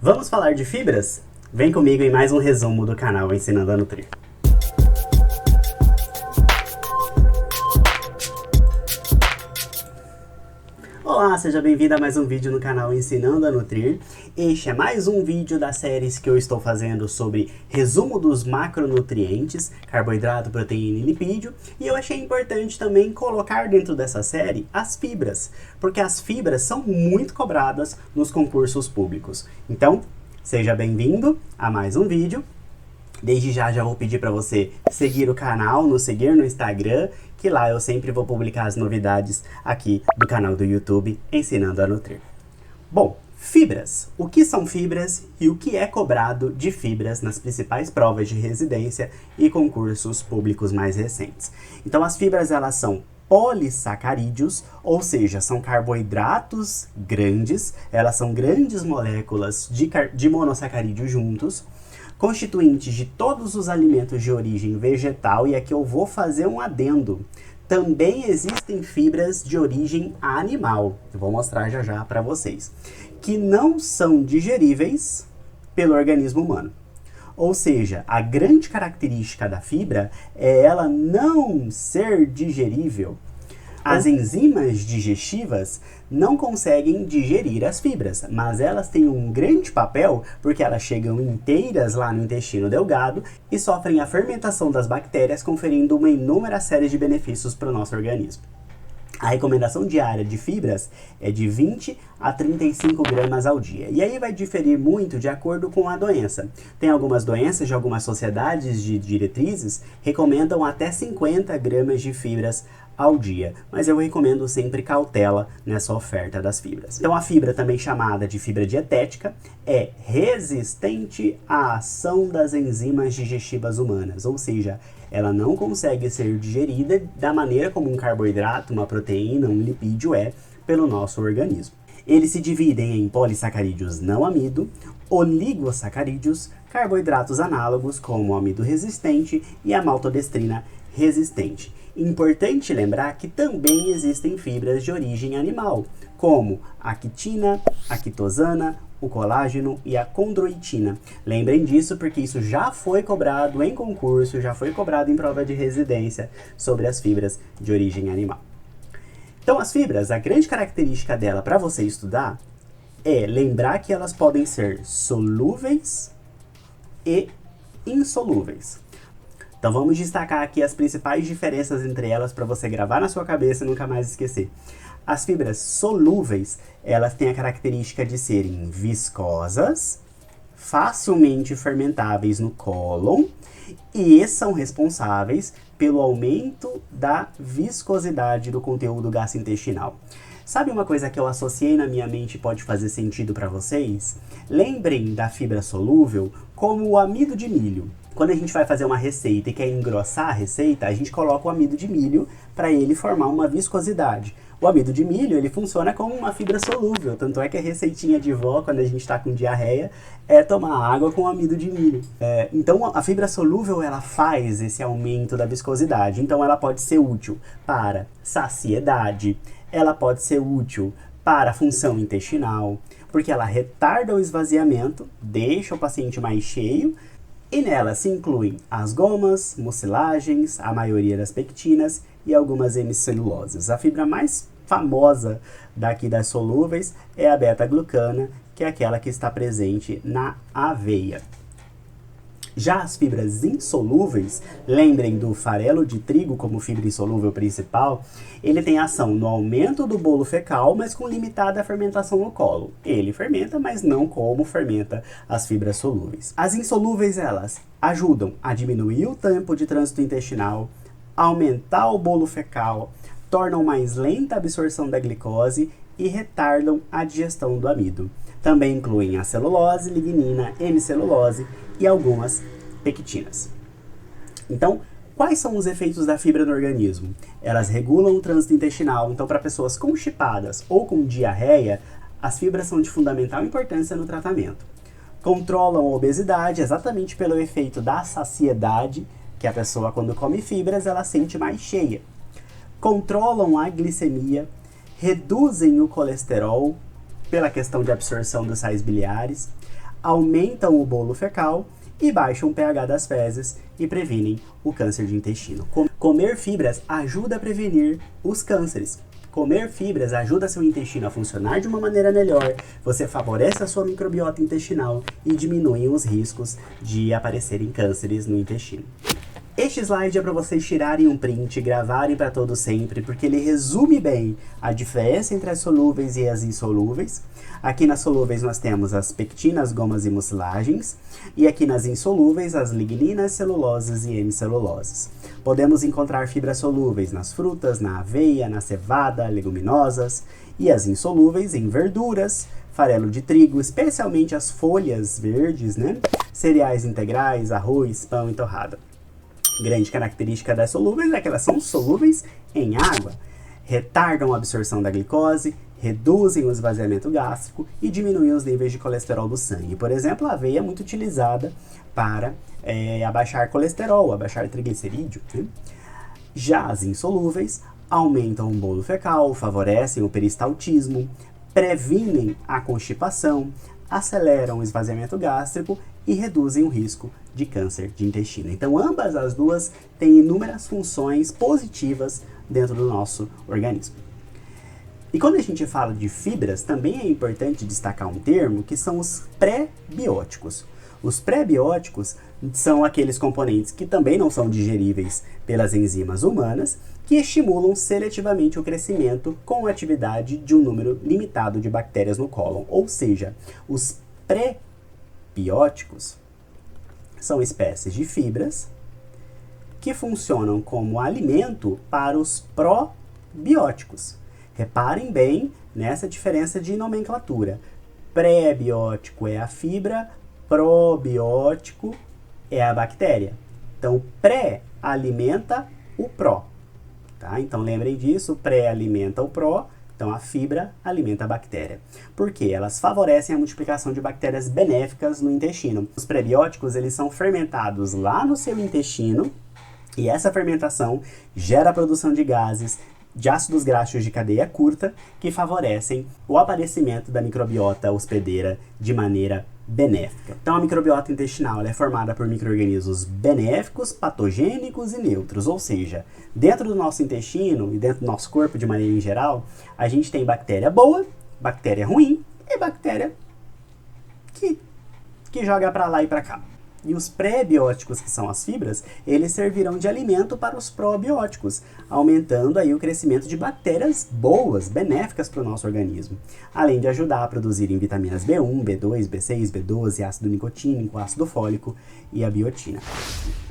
Vamos falar de fibras? Vem comigo em mais um resumo do canal Ensinando a Nutrir. Olá, seja bem-vindo a mais um vídeo no canal Ensinando a Nutrir. Este é mais um vídeo das séries que eu estou fazendo sobre resumo dos macronutrientes, carboidrato, proteína e lipídio. E eu achei importante também colocar dentro dessa série as fibras, porque as fibras são muito cobradas nos concursos públicos. Então, seja bem-vindo a mais um vídeo. Desde já vou pedir para você seguir o canal, nos seguir no Instagram, que lá eu sempre vou publicar as novidades aqui do canal do YouTube Ensinando a Nutrir. Bom, fibras. O que são fibras e o que é cobrado de fibras nas principais provas de residência e concursos públicos mais recentes? Então, as fibras elas são polissacarídeos, ou seja, são carboidratos grandes, elas são grandes moléculas de monossacarídeo juntos, constituintes de todos os alimentos de origem vegetal, e aqui eu vou fazer um adendo. Também existem fibras de origem animal, eu vou mostrar já para vocês, que não são digeríveis pelo organismo humano. Ou seja, a grande característica da fibra é ela não ser digerível. As enzimas digestivas não conseguem digerir as fibras, mas elas têm um grande papel porque elas chegam inteiras lá no intestino delgado e sofrem a fermentação das bactérias, conferindo uma inúmera série de benefícios para o nosso organismo. A recomendação diária de fibras é de 20 a 35 gramas ao dia. E aí vai diferir muito de acordo com a doença. Tem algumas doenças de algumas sociedades de diretrizes recomendam até 50 gramas de fibras ao dia, mas eu recomendo sempre cautela nessa oferta das fibras. Então a fibra, também chamada de fibra dietética, é resistente à ação das enzimas digestivas humanas, ou seja, ela não consegue ser digerida da maneira como um carboidrato, uma proteína, um lipídio é pelo nosso organismo. Eles se dividem em polissacarídeos não amido, oligosacarídeos, carboidratos análogos como o amido resistente e a maltodestrina resistente. Importante lembrar que também existem fibras de origem animal, como a quitina, a quitosana, o colágeno e a condroitina. Lembrem disso porque isso já foi cobrado em concurso, já foi cobrado em prova de residência sobre as fibras de origem animal. Então as fibras, a grande característica dela para você estudar é lembrar que elas podem ser solúveis e insolúveis. Então vamos destacar aqui as principais diferenças entre elas para você gravar na sua cabeça e nunca mais esquecer. As fibras solúveis, elas têm a característica de serem viscosas, facilmente fermentáveis no cólon e são responsáveis pelo aumento da viscosidade do conteúdo gastrointestinal. Sabe uma coisa que eu associei na minha mente e pode fazer sentido para vocês? Lembrem da fibra solúvel como o amido de milho. Quando a gente vai fazer uma receita e quer engrossar a receita, a gente coloca o amido de milho para ele formar uma viscosidade. O amido de milho, ele funciona como uma fibra solúvel, tanto é que a receitinha de vó, quando a gente está com diarreia, é tomar água com amido de milho. Então, a fibra solúvel, ela faz esse aumento da viscosidade, então ela pode ser útil para saciedade, ela pode ser útil para a função intestinal, porque ela retarda o esvaziamento, deixa o paciente mais cheio, e nela se incluem as gomas, mucilagens, a maioria das pectinas e algumas hemiceluloses. A fibra mais famosa daqui das solúveis é a beta-glucana, que é aquela que está presente na aveia. Já as fibras insolúveis, lembrem do farelo de trigo como fibra insolúvel principal, ele tem ação no aumento do bolo fecal, mas com limitada fermentação no colo. Ele fermenta, mas não como fermenta as fibras solúveis. As insolúveis, elas ajudam a diminuir o tempo de trânsito intestinal, aumentar o bolo fecal, tornam mais lenta a absorção da glicose e retardam a digestão do amido. Também incluem a celulose, lignina, hemicelulose e algumas pectinas. Então, quais são os efeitos da fibra no organismo? Elas regulam o trânsito intestinal, então para pessoas constipadas ou com diarreia, as fibras são de fundamental importância no tratamento. Controlam a obesidade exatamente pelo efeito da saciedade, que a pessoa quando come fibras ela sente mais cheia. Controlam a glicemia, reduzem o colesterol pela questão de absorção dos sais biliares, aumentam o bolo fecal e baixam o pH das fezes e previnem o câncer de intestino. Comer fibras ajuda a prevenir os cânceres. Comer fibras ajuda seu intestino a funcionar de uma maneira melhor, você favorece a sua microbiota intestinal e diminui os riscos de aparecerem cânceres no intestino. Este slide é para vocês tirarem um print e gravarem para todo sempre, porque ele resume bem a diferença entre as solúveis e as insolúveis. Aqui nas solúveis nós temos as pectinas, gomas e mucilagens, e aqui nas insolúveis as ligninas, celuloses e hemiceluloses. Podemos encontrar fibras solúveis nas frutas, na aveia, na cevada, leguminosas, e as insolúveis em verduras, farelo de trigo, especialmente as folhas verdes, né? Cereais integrais, arroz, pão e torrada. Grande característica das solúveis é que elas são solúveis em água, retardam a absorção da glicose, reduzem o esvaziamento gástrico e diminuem os níveis de colesterol do sangue. Por exemplo, a aveia é muito utilizada para abaixar colesterol, abaixar triglicerídeo, né? Já as insolúveis aumentam o bolo fecal, favorecem o peristaltismo, previnem a constipação, aceleram o esvaziamento gástrico e reduzem o risco de câncer de intestino. Então, ambas as duas têm inúmeras funções positivas dentro do nosso organismo. E quando a gente fala de fibras, também é importante destacar um termo que são os pré-bióticos. Os pré-bióticos são aqueles componentes que também não são digeríveis pelas enzimas humanas, que estimulam seletivamente o crescimento com a atividade de um número limitado de bactérias no cólon. Ou seja, os pré-bióticos são espécies de fibras que funcionam como alimento para os probióticos. Reparem bem nessa diferença de nomenclatura. Pré-biótico é a fibra, probiótico é a bactéria. Então, pré alimenta o pró. Tá? Então, lembrem disso, o pré alimenta o pró, então a fibra alimenta a bactéria. Por quê? Elas favorecem a multiplicação de bactérias benéficas no intestino. Os prebióticos, eles são fermentados lá no seu intestino e essa fermentação gera a produção de gases, de ácidos graxos de cadeia curta, que favorecem o aparecimento da microbiota hospedeira de maneira benéfica. Então, a microbiota intestinal ela é formada por micro-organismos benéficos, patogênicos e neutros, ou seja, dentro do nosso intestino e dentro do nosso corpo de maneira em geral, a gente tem bactéria boa, bactéria ruim e bactéria que joga para lá e para cá. E os pré-bióticos, que são as fibras, eles servirão de alimento para os probióticos, aumentando aí o crescimento de bactérias boas, benéficas para o nosso organismo, além de ajudar a produzirem vitaminas B1, B2, B6, B12, ácido nicotínico, ácido fólico e a biotina.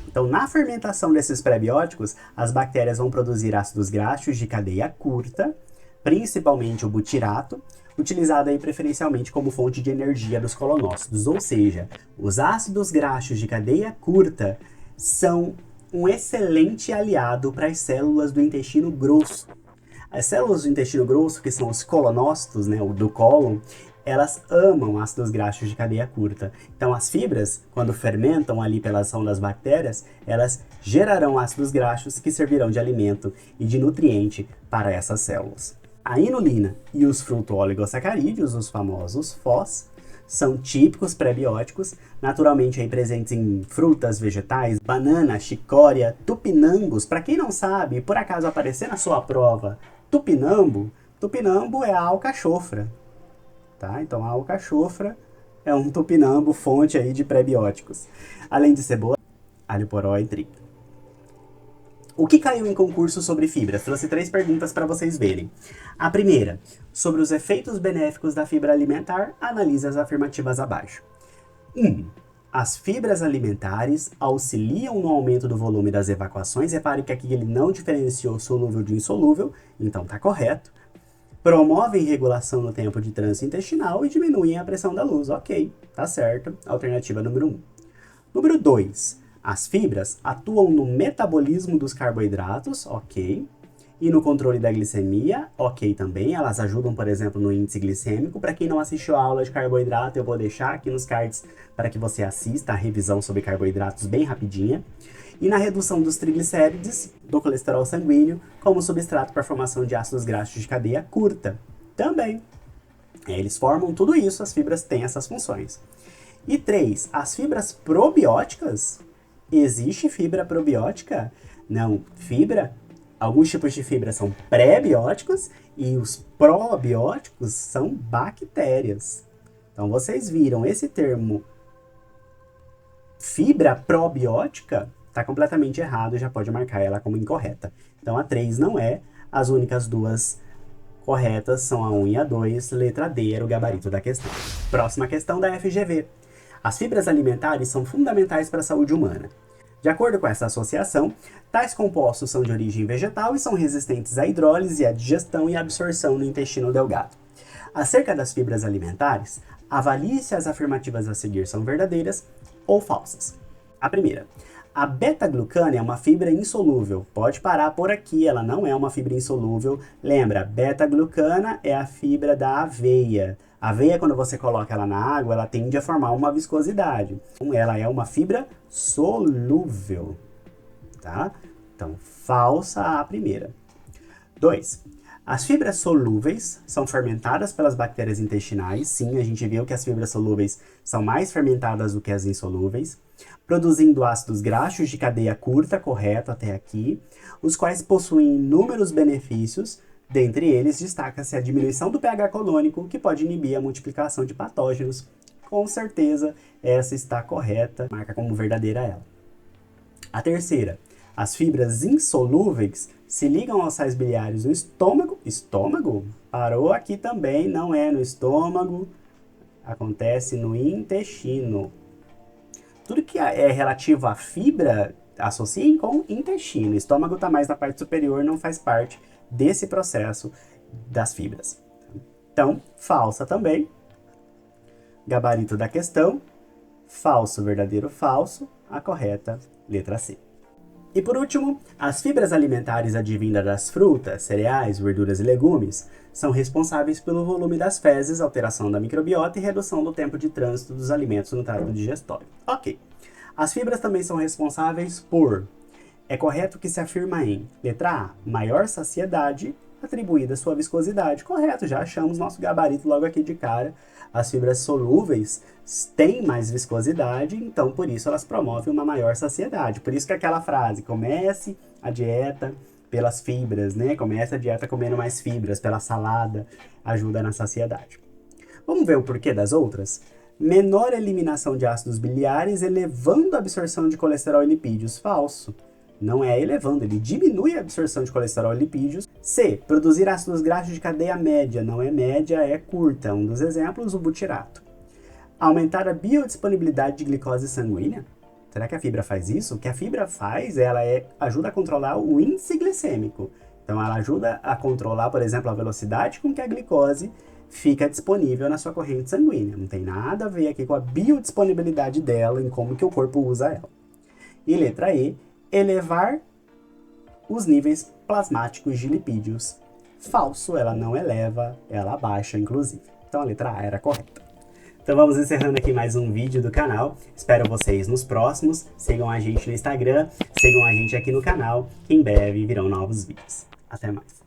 Então, na fermentação desses pré-bióticos, as bactérias vão produzir ácidos graxos de cadeia curta, principalmente o butirato, utilizado aí preferencialmente como fonte de energia dos colonócitos, ou seja, os ácidos graxos de cadeia curta são um excelente aliado para as células do intestino grosso. As células do intestino grosso, que são os colonócitos, né, do cólon, elas amam ácidos graxos de cadeia curta. Então as fibras, quando fermentam ali pela ação das bactérias, elas gerarão ácidos graxos que servirão de alimento e de nutriente para essas células. A inulina e os fruto-oligosacarídeos, os famosos FOS, são típicos pré-bióticos, naturalmente aí presentes em frutas, vegetais, banana, chicória, tupinambos. Para quem não sabe, por acaso aparecer na sua prova tupinambo é a alcachofra. Tá? Então a alcachofra é um tupinambo, fonte aí de pré-bióticos. Além de cebola, alho poró e trigo. O que caiu em concurso sobre fibras? Trouxe 3 perguntas para vocês verem. A primeira, sobre os efeitos benéficos da fibra alimentar, analise as afirmativas abaixo. 1. As fibras alimentares auxiliam no aumento do volume das evacuações. Repare que aqui ele não diferenciou solúvel de insolúvel, então está correto. Promovem regulação no tempo de trânsito intestinal e diminuem a pressão da luz. Ok, tá certo. Alternativa número 1. Número 2. As fibras atuam no metabolismo dos carboidratos, ok. E no controle da glicemia, ok também. Elas ajudam, por exemplo, no índice glicêmico. Para quem não assistiu a aula de carboidrato, eu vou deixar aqui nos cards para que você assista a revisão sobre carboidratos bem rapidinha. E na redução dos triglicérides, do colesterol sanguíneo, como substrato para a formação de ácidos graxos de cadeia curta. Também. Eles formam tudo isso, as fibras têm essas funções. E 3, as fibras probióticas? Existe fibra probiótica? Não, alguns tipos de fibra são pré-bióticos e os probióticos são bactérias. Então vocês viram esse termo fibra probiótica, está completamente errado, já pode marcar ela como incorreta. Então a 3 não é, as únicas duas corretas são a 1 e a 2, letra D era o gabarito da questão. Próxima questão da FGV. As fibras alimentares são fundamentais para a saúde humana. De acordo com essa associação, tais compostos são de origem vegetal e são resistentes à hidrólise, à digestão e à absorção no intestino delgado. Acerca das fibras alimentares, avalie se as afirmativas a seguir são verdadeiras ou falsas. A primeira, a beta-glucana é uma fibra insolúvel. Pode parar por aqui, ela não é uma fibra insolúvel. Lembra, beta-glucana é a fibra da aveia. A aveia, quando você coloca ela na água, ela tende a formar uma viscosidade. Então, ela é uma fibra solúvel, tá? Então, falsa a primeira. 2. As fibras solúveis são fermentadas pelas bactérias intestinais. Sim, a gente viu que as fibras solúveis são mais fermentadas do que as insolúveis, produzindo ácidos graxos de cadeia curta, correto até aqui, os quais possuem inúmeros benefícios. Dentre eles, destaca-se a diminuição do pH colônico, que pode inibir a multiplicação de patógenos. Com certeza, essa está correta, marca como verdadeira ela. A terceira, as fibras insolúveis se ligam aos sais biliares no estômago. Estômago? Parou aqui também, não é no estômago, acontece no intestino. Tudo que é relativo à fibra, associem com intestino. O estômago está mais na parte superior, não faz parte desse processo das fibras. Então, falsa também. Gabarito da questão, falso, verdadeiro, falso. A correta, letra C. E por último, as fibras alimentares advindas das frutas, cereais, verduras e legumes são responsáveis pelo volume das fezes, alteração da microbiota e redução do tempo de trânsito dos alimentos no trato digestório. Ok. As fibras também são responsáveis por... É correto que se afirma em letra A, maior saciedade, atribuída à sua viscosidade. Correto, já achamos nosso gabarito logo aqui de cara. As fibras solúveis têm mais viscosidade, então por isso elas promovem uma maior saciedade. Por isso que aquela frase, comece a dieta pelas fibras, né? Comece a dieta comendo mais fibras, pela salada, ajuda na saciedade. Vamos ver o porquê das outras? Menor eliminação de ácidos biliares, elevando a absorção de colesterol e lipídios. Falso. Não é elevando, ele diminui a absorção de colesterol e lipídios. C. Produzir ácidos graxos de cadeia média. Não é média, é curta. Um dos exemplos, o butirato. Aumentar a biodisponibilidade de glicose sanguínea. Será que a fibra faz isso? O que a fibra faz, ajuda a controlar o índice glicêmico. Então, ela ajuda a controlar, por exemplo, a velocidade com que a glicose fica disponível na sua corrente sanguínea. Não tem nada a ver aqui com a biodisponibilidade dela, em como que o corpo usa ela. E letra E. Elevar os níveis plasmáticos de lipídios. Falso, ela não eleva, ela abaixa, inclusive. Então a letra A era correta. Então vamos encerrando aqui mais um vídeo do canal. Espero vocês nos próximos. Sigam a gente no Instagram, sigam a gente aqui no canal, que em breve virão novos vídeos. Até mais.